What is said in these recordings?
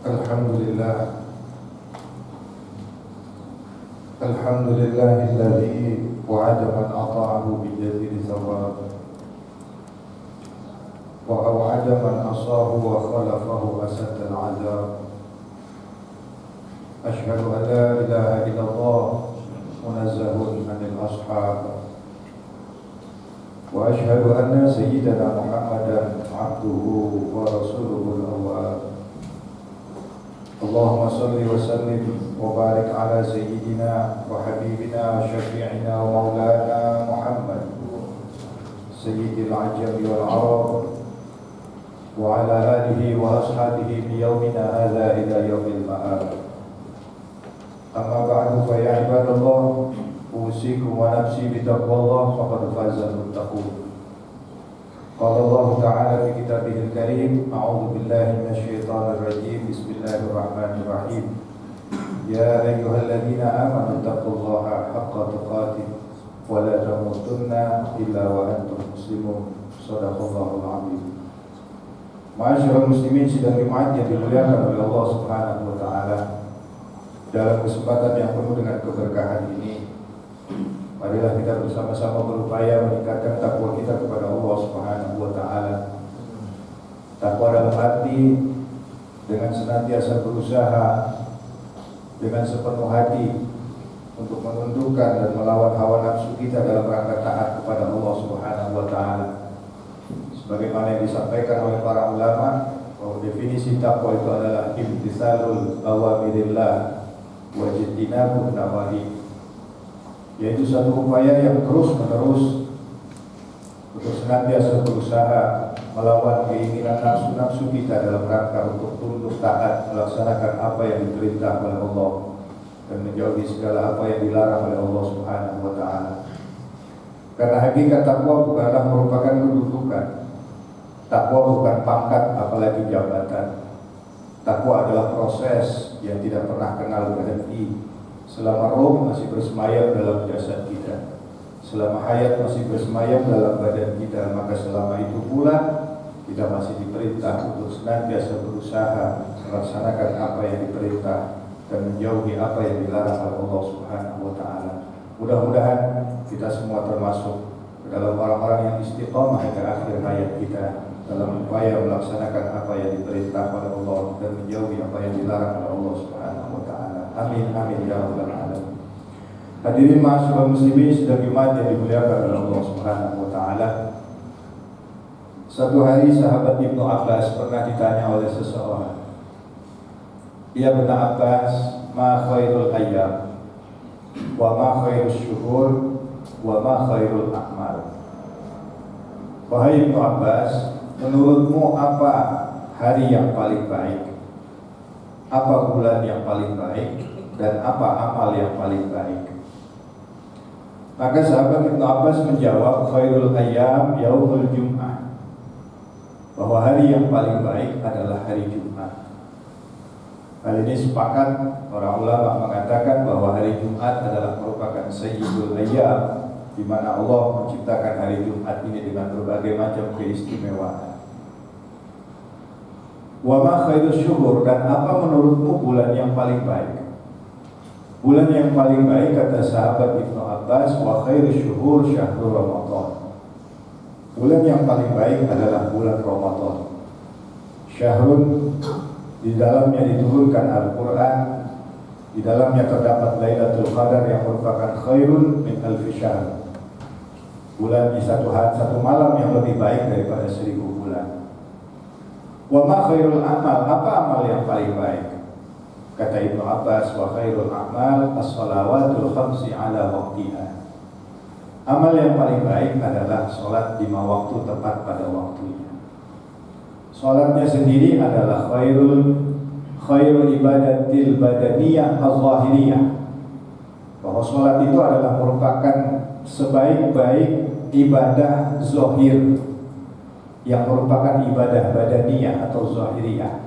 Alhamdulillah, alhamdulillahilladzi wa'ada man ata'ahu bijazili thawab wa aw'ada man asahu wa khalafahu asaddal 'adzab. Ashhadu an la ilaha illallah munazzahun 'anil ashab wa ashhadu anna sayyidana Muhammadan 'abduhu wa rasuluhul awwab. Allahumma salli wa sallim wa barik ala sayyidina wa habibina wa syafi'ina wa maulana Muhammad sayyidil ajami wal arab wa ala alihi wa ashabihi bi yawmina hadha ila yawmil ma'ad. Amma ba'du fa ya ibadallah, usikum wa nafsi bi taqwallah faqad fazal muttaqun. Qala Allah Ta'ala fi kitabihil karim, a'udzu billahi minasyaitonir rajim, bismillahirrahmanirrahim. Ya ayyuhalladzina amanu taqullaha haqqa tuqatih wa la tamutunna illa wa antum muslimun. Shadaqallahul azim. Ma'asyiral muslimin sidang Jumat yang dimuliakan oleh Allah Subhanahu wa taala. Dalam kesempatan yang penuh dengan keberkahan ini, marilah kita bersama-sama berupaya meningkatkan takwa kita kepada Allah Subhanahu wa taala. Takwa dalam arti dengan senantiasa berusaha dengan sepenuh hati untuk menundukkan dan melawan hawa nafsu kita dalam rangka taat kepada Allah Subhanahu wa taala. Sebagaimana yang disampaikan oleh para ulama, bahwa definisi takwa itu adalah imtitsalul awamirillah wa ijtinabun nawahi, yaitu satu upaya yang terus-menerus untuk senantiasa berusaha melawan keinginan nafsu-nafsu kita dalam rangka untuk tunduk taat melaksanakan apa yang diperintah oleh Allah dan menjauhi segala apa yang dilarang oleh Allah Subhanahu wa taala. Karena hakikat takwa bukanlah merupakan kedudukan. Takwa bukan pangkat apalagi jabatan. Takwa adalah proses yang tidak pernah kenal berhenti. Selama roh masih bersemayam dalam jasad kita, selama hayat masih bersemayam dalam badan kita, maka selama itu pula kita masih diperintah untuk senantiasa berusaha melaksanakan apa yang diperintah dan menjauhi apa yang dilarang oleh Allah Subhanahu wa taala. Mudah-mudahan kita semua termasuk dalam orang-orang yang istiqomah hingga akhir hayat kita dalam upaya melaksanakan apa yang diperintah oleh Allah dan menjauhi apa yang dilarang oleh Allah Subhanahu wa taala. Amin amin ya rabbal alamin. Hadirin ma'asyiral muslimin sidang Jumat yang dimuliakan oleh Allah Subhanahu wa taala. Satu hari sahabat Ibnu Abbas pernah ditanya oleh seseorang, "Ya Ibnu Abbas, ma khairul ayyam wa ma khairus syuhur wa ma khairul a'mal?" Wahai Ibnu Abbas, menurutmu apa hari yang paling baik? Apa bulan yang paling baik? Dan apa amal yang paling baik? Maka sahabat Ibnu Abbas menjawab, khairul ayyam yaumul jum'ah, bahwa hari yang paling baik adalah hari Jumat. Hal ini sepakat para ulama mengatakan bahwa hari Jumat adalah merupakan sayyidul ayyam, di mana Allah menciptakan hari Jumat ini dengan berbagai macam keistimewaan. Wa ma khairus syuhur, dan apa menurutmu bulan yang paling baik? Bulan yang paling baik kata sahabat Ibnu Abbas, wa khairus syuhur syahrul Ramadan. Bulan yang paling baik adalah bulan Ramadan. Syahrun, di dalamnya diturunkan Al-Quran, di dalamnya terdapat Lailatul Qadar yang merupakan khairun min alfi syahr. Bulan di satu malam yang lebih baik daripada 1000 bulan. Wa ma khairul amal, apa amal yang paling baik? Kata Ibnu Abbas, wa khairul amal as-salawatul khamsi ala waqtiha. Amal yang paling baik adalah sholat 5 waktu tepat pada waktunya. Sholatnya sendiri adalah khairul ibadatil badaniyah az-zahiriyah, bahwa sholat itu adalah merupakan sebaik-baik ibadah zahir yang merupakan ibadah badaniyah atau zahiriyah.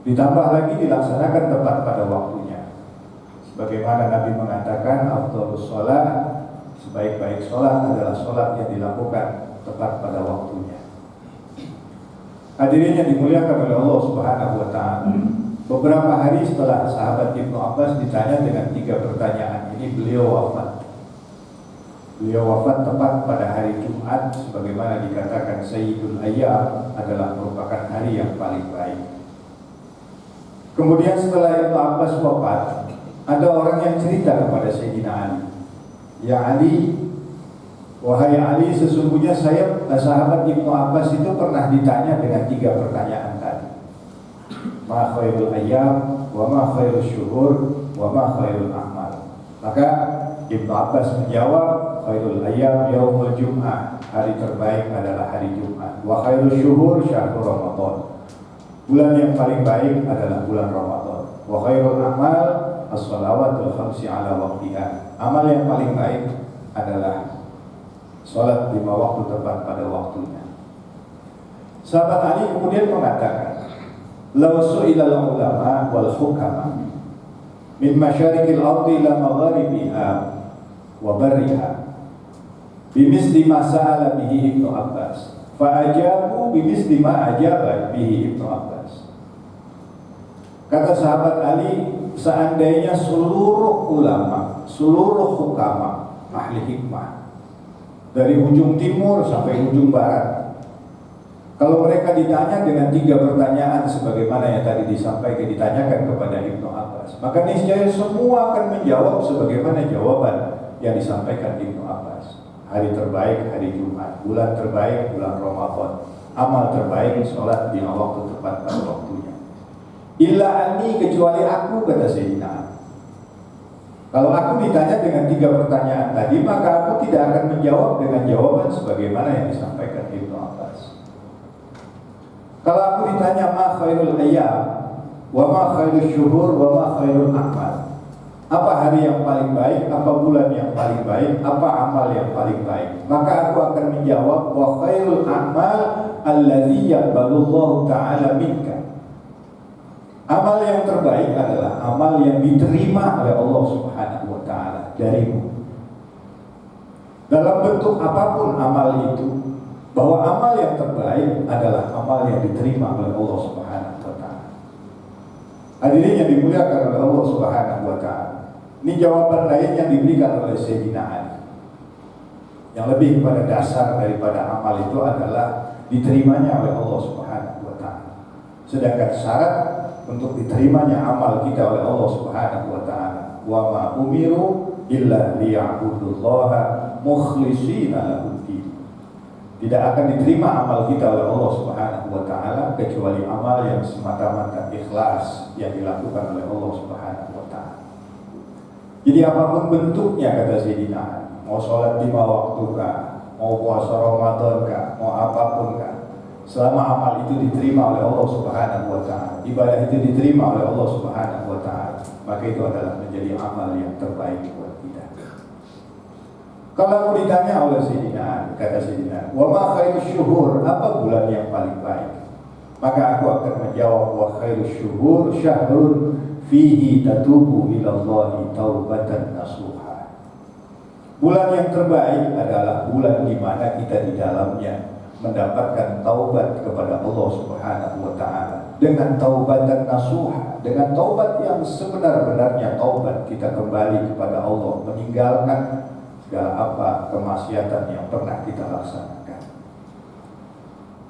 Ditambah lagi dilaksanakan tepat pada waktunya. Sebagaimana Nabi mengatakan, afdhalus shalah, sebaik-baik sholat adalah sholat yang dilakukan tepat pada waktunya. Hadirin yang dimuliakan oleh Allah Subhanahu wa taala. Beberapa hari setelah sahabat Ibnu Abbas ditanya dengan 3 pertanyaan ini, beliau wafat. Beliau wafat tepat pada hari Jumat, sebagaimana dikatakan Sayyidul Ayyam adalah merupakan hari yang paling baik. Kemudian setelah Ibnu Abbas wafat, ada orang yang cerita kepada Sayyidina Ali, "Ya Ali, wahai Ali, sesungguhnya saya, sahabat Ibnu Abbas itu pernah ditanya dengan 3 pertanyaan tadi. Ma khairul ayyam, wa ma khairul syuhur, wa ma khairul a'mal." Maka Ibnu Abbas menjawab, khairul ayyam yaumul jum'ah, hari terbaik adalah hari Jumat. Wa khairul syuhur syahrul Ramadan, bulan yang paling baik adalah bulan Ramadan. Wa khairul a'mal as-shalawatul khamsi ala waqtiha, amal yang paling baik adalah salat 5 waktu tepat pada waktunya. Sahabat Ali kemudian mengatakan, "Law su'ilal ulama wal hukama min masyariqil ardi ila magharibiha wa barriha bimisli ma sa'ala bihi Ibnu Abbas fa ajabu bimisli ma ajaba bihi Ibnu Abbas." Kata sahabat Ali, seandainya seluruh ulama, seluruh hukama, ahli hikmah, dari ujung timur sampai ujung barat, kalau mereka ditanya dengan 3 pertanyaan sebagaimana yang tadi disampaikan, ditanyakan kepada Ibnu Abbas, maka niscaya semua akan menjawab sebagaimana jawaban yang disampaikan Ibnu Abbas. Hari terbaik hari Jumat, bulan terbaik bulan Ramadan, amal terbaik sholat di waktu tepat pada waktunya. Illa anni, kecuali aku, kata Sayyidina Ali. Kalau aku ditanya dengan 3 pertanyaan tadi, maka aku tidak akan menjawab dengan jawaban sebagaimana yang disampaikan Ibnu Abbas. Kalau aku ditanya ma khairul ayyam, wa ma khairul syuhur, wa ma khairul a'mal, apa hari yang paling baik, apa bulan yang paling baik, apa amal yang paling baik, maka aku akan menjawab wa khairul a'mal allazi yaqbalullahu ta'ala minka. Amal yang terbaik adalah amal yang diterima oleh Allah Subhanahu wa taala darimu. Dalam bentuk apapun amal itu, bahwa amal yang terbaik adalah amal yang diterima oleh Allah Subhanahu wa taala. Hadirin yang dimuliakan oleh Allah Subhanahu wa taala. Ini jawaban lain yang diberikan oleh Sayyidina Ali. Yang lebih kepada dasar daripada amal itu adalah diterimanya oleh Allah Subhanahu wa taala. Sedangkan syarat untuk diterimanya amal kita oleh Allah Subhanahu wa taala, wa ma umiru illa liya'budullaha mukhlishina lahud-din. Tidak akan diterima amal kita oleh Allah Subhanahu wa taala kecuali amal yang semata-mata ikhlas yang dilakukan oleh Allah Subhanahu wa taala. Jadi apapun bentuknya, kata Sayyidina Ali, mau sholat 5 waktu kah, mau puasa Ramadan kah, mau apapun kah, selama amal itu diterima oleh Allah Subhanahu wa taala, ibadah itu diterima oleh Allah Subhanahu wa taala, maka itu adalah menjadi amal yang terbaik buat kita. Kalau aku ditanya oleh Sayyidina Ali, kata Sayyidina, wa ma khairus syuhur, apa bulan yang paling baik? Maka aku akan menjawab, wa khairus syuhur syahrun fihi tatubu ilallahi taubatan nasuha. Bulan yang terbaik adalah bulan di mana kita di dalamnya mendapatkan taubat kepada Allah Subhanahu wa taala dengan taubatan nasuha, dengan taubat yang sebenar-benarnya taubat, kita kembali kepada Allah, meninggalkan segala apa kemaksiatan yang pernah kita laksanakan.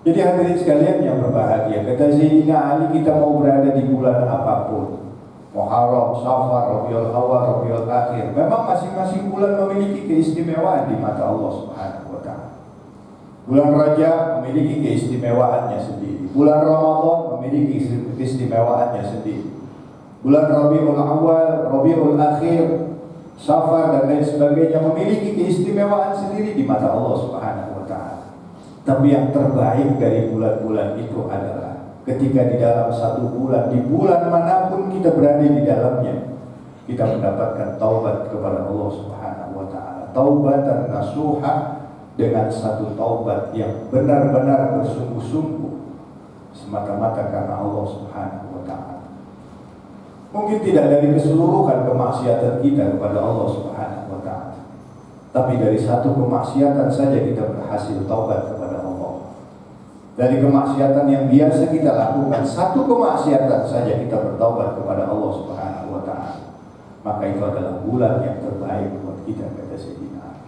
Jadi hadirin sekalian yang berbahagia, kata Sayyidina Ali, kita mau berada di bulan apapun, Muharram, Safar, Rabiul Awal, Rabiul Akhir, memang masing-masing bulan memiliki keistimewaan di mata Allah Subhanahu wa taala. Bulan Rajab memiliki keistimewaannya sendiri, bulan Ramadan memiliki keistimewaannya sendiri, bulan Rabiul Awal, Rabiul Akhir, Safar dan lain sebagainya memiliki keistimewaan sendiri di mata Allah Subhanahu wa taala. Tapi yang terbaik dari bulan-bulan itu adalah ketika di dalam satu bulan, di bulan manapun kita berada di dalamnya, kita mendapatkan taubat kepada Allah Subhanahu wa taala, taubatan nasuha, dengan satu taubat yang benar-benar bersungguh-sungguh semata-mata karena Allah Subhanahu wa taala. Mungkin tidak dari keseluruhan kemaksiatan kita kepada Allah Subhanahu wa taala, tapi dari satu kemaksiatan saja kita berhasil taubat kepada Allah. dari kemaksiatan yang biasa kita lakukan, satu kemaksiatan saja kita bertaubat kepada Allah Subhanahu wa taala, maka itu adalah bulan yang terbaik buat kita, kata Sayyidina Ali.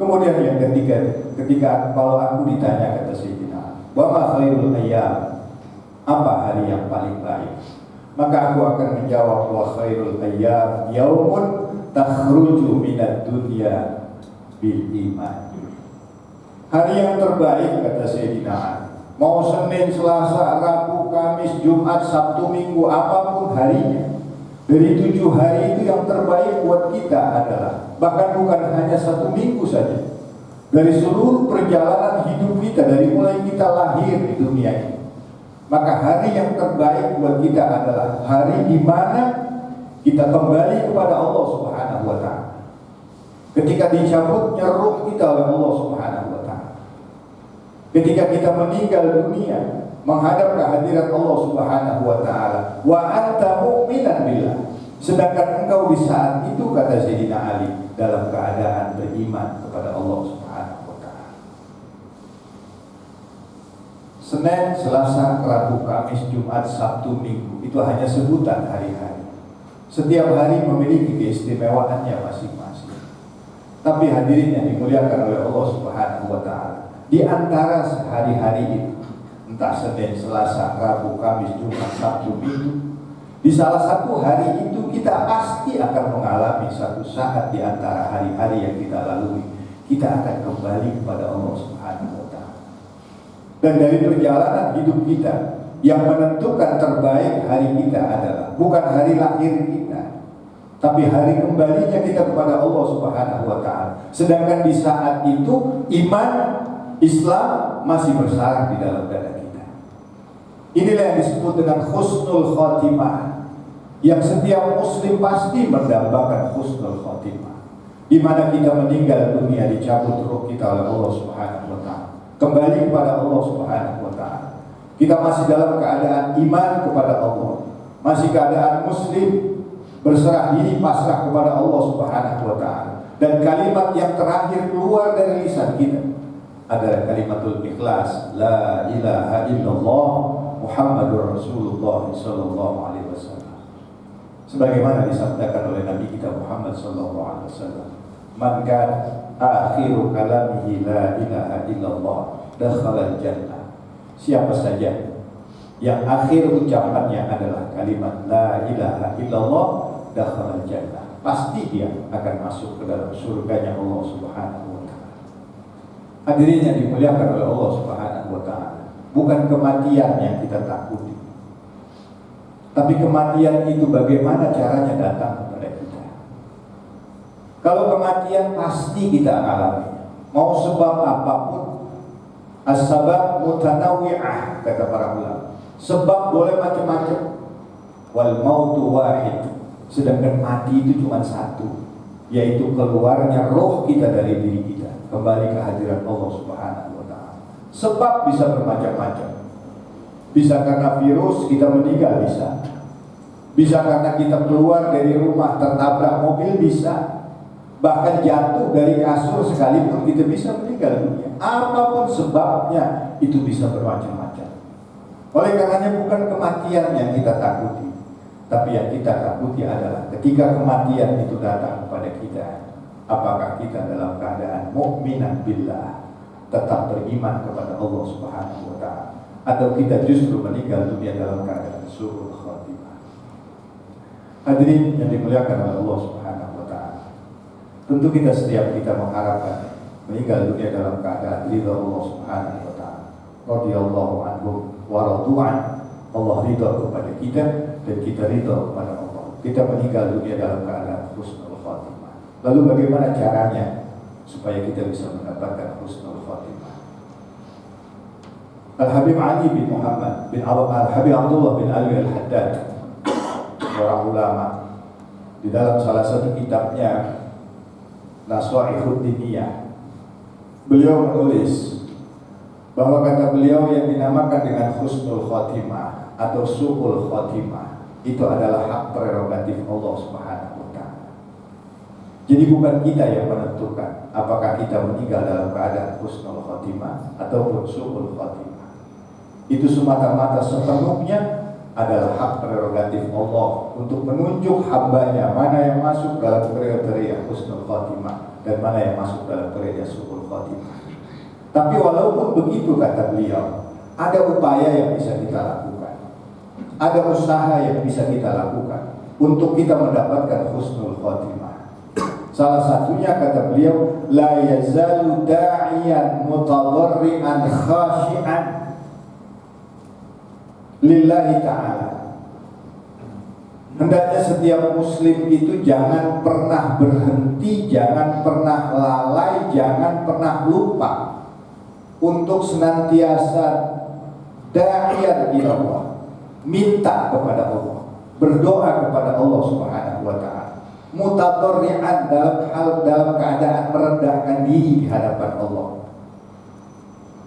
Kemudian yang ketiga, ketika kalau aku ditanya, kata Sayyidina Ali, wa ma khairul ayyam, apa hari yang paling baik? Maka aku akan menjawab, wa khairul ayyam yaumun takhruju minad dunya bil iman. Hari yang terbaik, kata Sayyidina Ali, mau Senin, Selasa, Rabu, Kamis, Jumat, Sabtu, Minggu, apapun harinya, dari 7 hari itu yang terbaik buat kita adalah, bahkan bukan hanya 1 minggu saja, dari seluruh perjalanan hidup kita, dari mulai kita lahir di dunia ini, maka hari yang terbaik buat kita adalah hari di mana kita kembali kepada Allah Subhanahu wa taala. Ketika dicabutnya ruh kita oleh Allah Subhanahu wa taala. Ketika kita meninggal dunia, menghadap kehadirat Allah Subhanahu wa taala, wa anta mu'minan billah. Sedangkan engkau di saat itu, kata Sayyidina Ali, dalam keadaan beriman kepada Allah Subhanahu wa taala. Senin, Selasa, Rabu, Kamis, Jumat, Sabtu, Minggu, itu hanya sebutan hari-hari. Setiap hari memiliki keistimewaannya masing-masing. Tapi hadirin yang dimuliakan oleh Allah Subhanahu wa taala, di antara hari-hari itu, entah Senin, Selasa, Rabu, Kamis, Jumat, Sabtu, Minggu, di salah satu hari itu kita pasti akan mengalami satu saat di antara hari-hari yang kita lalui, kita akan kembali kepada Allah Subhanahu wa taala. Dan dari perjalanan hidup kita, yang menentukan terbaik hari kita adalah bukan hari lahir kita, tapi hari kembalinya kita kepada Allah Subhanahu wa taala. Sedangkan di saat itu iman Islam masih bersarang di dalam dada kita. Inilah yang disebut dengan husnul khotimah, yang setiap muslim pasti mendambakan husnul khotimah, di mana kita meninggal dunia, dicabut ruh kita oleh Allah Subhanahu wa taala, kembali kepada Allah Subhanahu wa taala. Kita masih dalam keadaan iman kepada Allah, masih keadaan muslim, berserah diri pasrah kepada Allah Subhanahu wa taala. Dan kalimat yang terakhir keluar dari lisan kita adalah kalimatul ikhlas, la ilaha illallah Muhammadur Rasulullah sallallahu alaihi wasallam. Sebagaimana disabdakan oleh Nabi kita Muhammad sallallahu alaihi wasallam, man kana akhiru kalamihi la ilaha illallah dakhala al-jannah. Siapa saja yang akhir ucapannya adalah kalimat la ilaha illallah dakhala al-jannah, pasti dia akan masuk ke dalam surganya Allah Subhanahu wa taala. Hadirin yang dimuliakan oleh Allah Subhanahu wa taala, bukan kematian yang kita takuti, tapi kematian itu bagaimana caranya datang kepada kita. Kalau kematian pasti kita alami, mau sebab apapun. As-sabab mutanawwi'ah, kata para ulama. Sebab boleh macam-macam. Wal mautu wahid. Sedangkan mati itu cuma satu, yaitu keluarnya roh kita dari diri kita, kembali ke hadirat Allah Subhanahu wa taala. Sebab bisa bermacam-macam. Bisa karena virus kita meninggal, bisa karena kita keluar dari rumah tertabrak mobil, bisa. Bahkan jatuh dari kasur sekalipun kita bisa meninggal dunia. Apapun sebabnya, itu bisa bermacam-macam. Oleh karenanya bukan kematian yang kita takuti, tapi yang kita takuti adalah ketika kematian itu datang kepada kita, apakah kita dalam keadaan mukminan billah, tetap beriman kepada Allah Subhanahu wa taala, atau kita justru meninggal dunia dalam keadaan su'ul khatimah. Hadirin yang dimuliakan oleh Allah Subhanahu wa taala, tentu kita setiap kita mengharapkan meninggal dunia dalam keadaan ridha Allah Subhanahu wa taala. Radhiyallahu anhum wa radu'an. Allah ridha kepada kita dan kita ridha kepada Allah. Kita meninggal dunia dalam keadaan husnul khatimah. Lalu bagaimana caranya supaya kita bisa mendapatkan husnul khatimah? Al-Habib Ali bin Muhammad bin Al-Habib Abdullah bin Ali Al-Haddad, seorang ulama, di dalam salah satu kitabnya Nasaihud Diniyah, beliau menulis bahwa kata beliau yang dinamakan dengan husnul khotimah atau su'ul khotimah itu adalah hak prerogatif Allah Subhanahu wa taala. Jadi bukan kita yang menentukan apakah kita meninggal dalam keadaan husnul khotimah ataupun su'ul khotimah. Itu semata-mata sepenuhnya adalah hak prerogatif Allah untuk menunjuk hambanya mana yang masuk dalam kriteria husnul khotimah dan mana yang masuk dalam kriteria su'ul khotimah. Tapi walaupun begitu, kata beliau, ada upaya yang bisa kita lakukan, ada usaha yang bisa kita lakukan untuk kita mendapatkan husnul khotimah. Salah satunya, kata beliau, la yazalu da'iyan mutadarri'an khashi'an lillahi ta'ala. Hendaknya setiap muslim itu jangan pernah berhenti, jangan pernah lalai, jangan pernah lupa untuk senantiasa da'iyan ila Allah, minta kepada Allah, berdoa kepada Allah Subhanahu wa ta'ala, mutadarri'an, dalam keadaan merendahkan diri di hadapan Allah,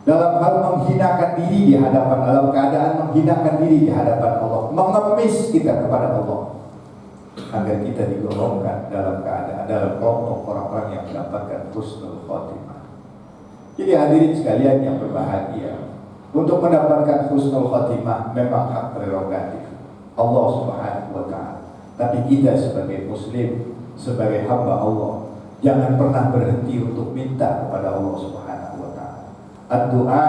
dalam hal menghinakan diri di hadapan, dalam keadaan menghinakan diri di hadapan Allah, mengemis kita kepada Allah agar kita digolongkan dalam keadaan, dalam kelompok orang-orang yang mendapatkan husnul khotimah. Jadi hadirin sekalian yang berbahagia, untuk mendapatkan husnul khotimah memang hak prerogatif Allah Subhanahu wa ta'ala. Tapi kita sebagai muslim, sebagai hamba Allah, jangan pernah berhenti untuk minta kepada Allah Subhanahu wa ta'ala. Ad-du'a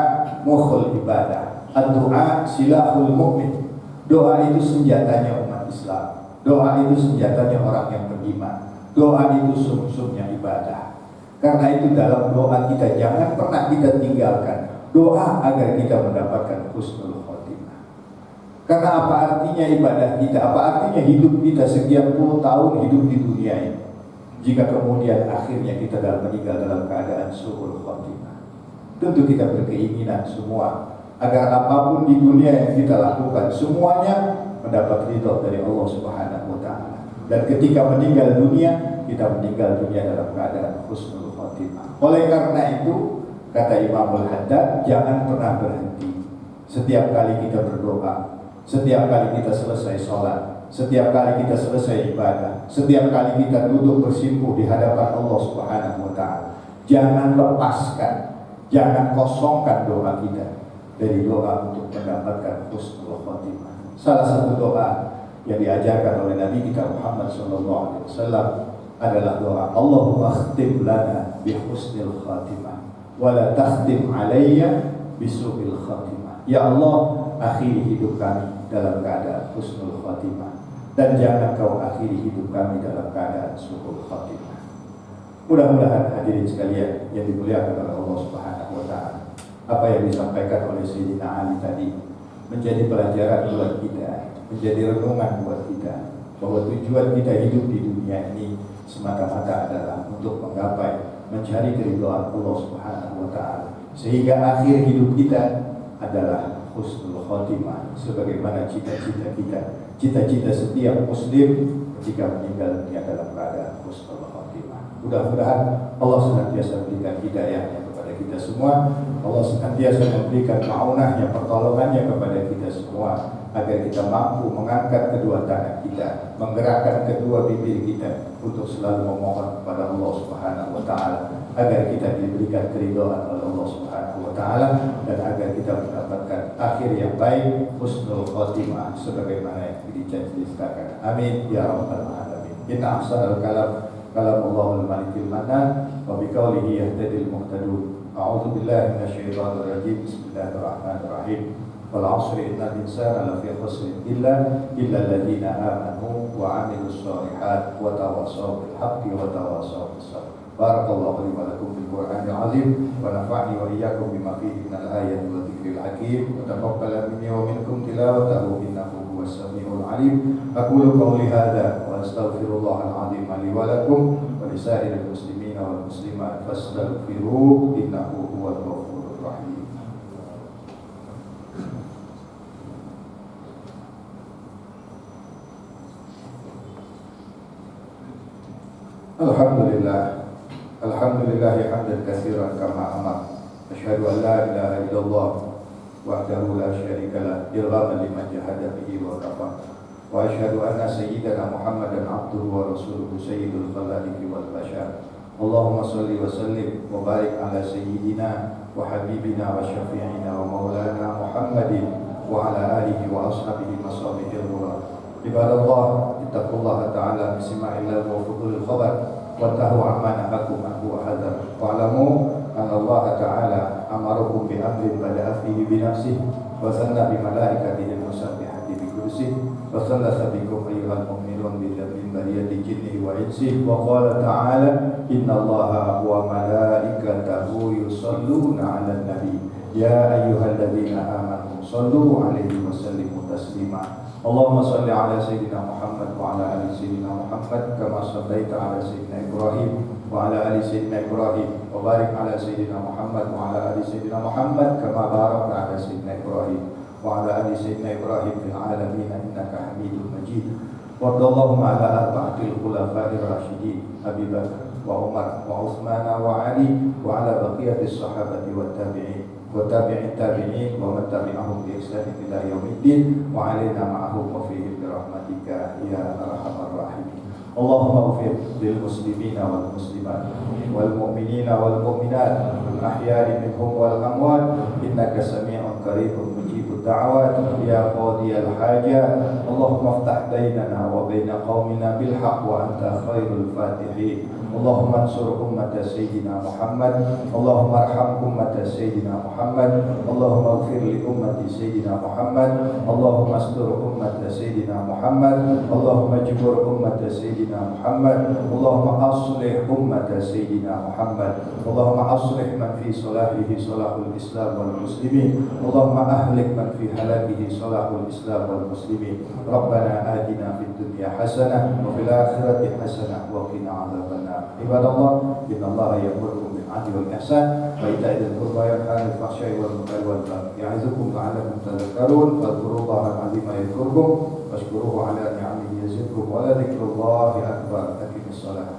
mukhul ibadah, ad-du'a silahul mu'min. Doa itu senjatanya umat Islam, doa itu senjatanya orang yang beriman, doa itu sumsumnya ibadah. Karena itu dalam doa kita jangan pernah kita tinggalkan doa agar kita mendapatkan husnul khotimah. Karena apa artinya ibadah kita, apa artinya hidup kita sekian puluh tahun hidup di dunia ini, jika kemudian akhirnya kita meninggal dalam keadaan su'ul khotimah. Tentu kita berkeinginan semua agar apapun di dunia yang kita lakukan semuanya mendapat ridho dari Allah Subhanahu wa ta'ala. Dan ketika meninggal dunia, kita meninggal dunia dalam keadaan husnul khotimah. Oleh karena itu, kata Imamul Haddad, jangan pernah berhenti. Setiap kali kita berdoa, setiap kali kita selesai sholat, setiap kali kita selesai ibadah, setiap kali kita duduk bersimpuh di hadapan Allah Subhanahu wa ta'ala, jangan lepaskan, jangan kosongkan doa kita dari doa untuk mendapatkan husnul khotimah. Salah satu doa yang diajarkan oleh Nabi kita Muhammad SAW adalah doa Allahumma khtim lana bi husnil khatimah wa la takhtim alayya bi su'il khatimah. Ya Allah, akhiri hidup kami dalam keadaan husnul khatimah, dan jangan kau akhiri hidup kami dalam keadaan su'ul khatimah. Mudah-mudahan hadirin sekalian yang dimuliakan oleh Allah Subhanahu wa ta'ala, apa yang disampaikan oleh Sayyidina Ali tadi menjadi pelajaran buat kita, menjadi renungan buat kita, bahwa tujuan kita hidup di dunia ini semata-mata adalah untuk menggapai, mencari keridhaan Allah Subhanahu wa ta'ala, sehingga akhir hidup kita adalah husnul khotimah, sebagaimana cita-cita kita, cita-cita setiap muslim jika meninggal dunia dalam keadaan husnul khotimah. Mudah-mudahan Allah senantiasa memberikan hidayahnya kepada kita semua, Allah senantiasa memberikan ma'unahnya, pertolongannya kepada kita semua, agar kita mampu mengangkat kedua tangan kita, menggerakkan kedua bibir kita untuk selalu memohon kepada Allah Subhanahu wa ta'ala, agar kita diberikan keridhaan oleh Allah Subhanahu wa ta'ala, dan agar kita mendapatkan akhir yang baik, husnul khotimah, sebagaimana yang diceritakan. Amin ya rabbal alamin. Inna ahsanal kalam Allahul malikil manan, wa biqaulihi yahtadil muhtadun. A'udzu billahi minasyaitonir rajim. Bismillahirrahmanirrahim. Wal 'asri innal insana lafi khusr illa alladziina aamanu wa 'amilus shalihaati wa tawassaw bil haqqi wa tawassaw bis sabr. Barakallahu li wa lakum fil Qur'anil 'azim wa nafa'ani wa iyyakum bima fihi minal ayati wa dzikril hakim wa taqabbal minni wa minkum tilawatahu innahu huwas samiul 'alim. Aqulu qawli hadza wa astaghfirullahal 'azim li wa lakum wa lisairil muslimina wal muslimat fastaghfiruhu innahu huwal ghafurur rahim. Alhamdulillah hamdan katsiran kama amar. Asyhadu an la ilaha illallah wahdahu la syarika lah, irghaman liman jahada bihi wa kafar. وأشهد أن سيدنا محمدا عبده ورسوله سيد الخلائق والبشر. اللهم صل وسلم وبارك على سيدنا وحبيبنا وشفيعنا ومولانا محمد وعلى آله وأصحابه مصابيح الغرى. عباد الله اتقوا الله تعالى بسماع الله وفضول الخبر وانتهوا عما نهاكم عنه وحذر واعلموا أن الله تعالى أمركم بأمر بدأ فيه بنفسه وثنى بملائكته المسبحة بقدسه وثلث بكم أيها المؤمنون بجميع برية جنه وإنسه وقال تعالى إن الله وملائكته يصلون على النبي يا أيها الذين آمنوا صلوا عليه وسلموا تسليما. اللهم صل على سيدنا محمد وعلى آل سيدنا محمد كما صليت على سيدنا إبراهيم وعلى آل سيدنا إبراهيم وبارك على سيدنا محمد وعلى آل سيدنا محمد كما باركت على سيدنا إبراهيم وعلى آل سيدنا إبراهيم في العالمين إنك حميد مجيد. وارض اللهم على أربعة الخلفاء الراشدين أبي بكر وعمر وعثمان وعلي وعلى بقية الصحابة والتابعين وتابع التابعين ومن تبعهم بإحسان إلى يوم الدين وعلينا معهم وفيهم برحمتك يا أرحم الراحمين. اللهم اغفر للمسلمين والمسلمات والمؤمنين والمؤمنات الأحياء منهم والأموات إنك سميع قريب مجيب الدعوات يا قاضي الحاجات. اللهم افتح بيننا وبين قومنا بالحق وأنت خير الفاتحين. اللهم انصر أمة سيدنا محمد. اللهم ارحم أمة سيدنا محمد. اللهم اغفر لأمة سيدنا محمد. اللهم استر أمة سيدنا محمد. اللهم اجبر أمة سيدنا محمد. اللهم أصلح أمة سيدنا محمد. اللهم أصلح من في صلاحه صلاح الإسلام والمسلمين. اللهم أهلك من في هلاكه صلاح الإسلام والمسلمين. ربنا آتنا في الدنيا حسنة وفي الآخرة حسنة وقنا عذاب النار. عباد الله إن الله يأمركم بالعدل والإحسان وإيتاء ذي القربى وينهى عن الفحشاء والمنكر والبغي يعظكم لعلكم تذكرون فاذكروا الله العظيم يذكركم واشكروه على نعمه يزدكم ولذكر الله أكبر. أقم الصلاة.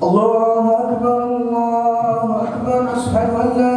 الله أكبر الله أكبر. أشهد أن لا